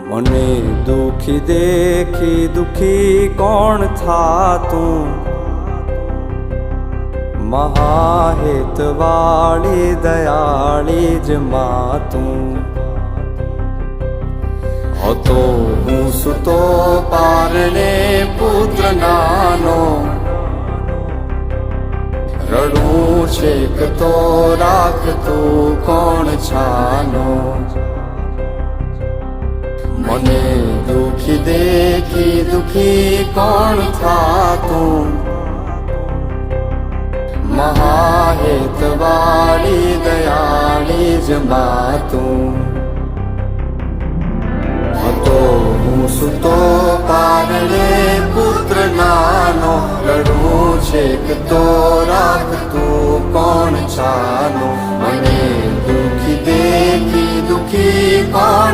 મને દુખી દેખી દુખી કોણ થાતું, મહાહેતવાળી દયાળી જ માતું. હતો હું સુતો પારણે પુત્ર નાનો, રડું છેક તો રાખતું કોણ છાનો. મને દુખી દેખી દુખી કોણ થાતું, મહાહેતવાળી દયાળી જ માતું.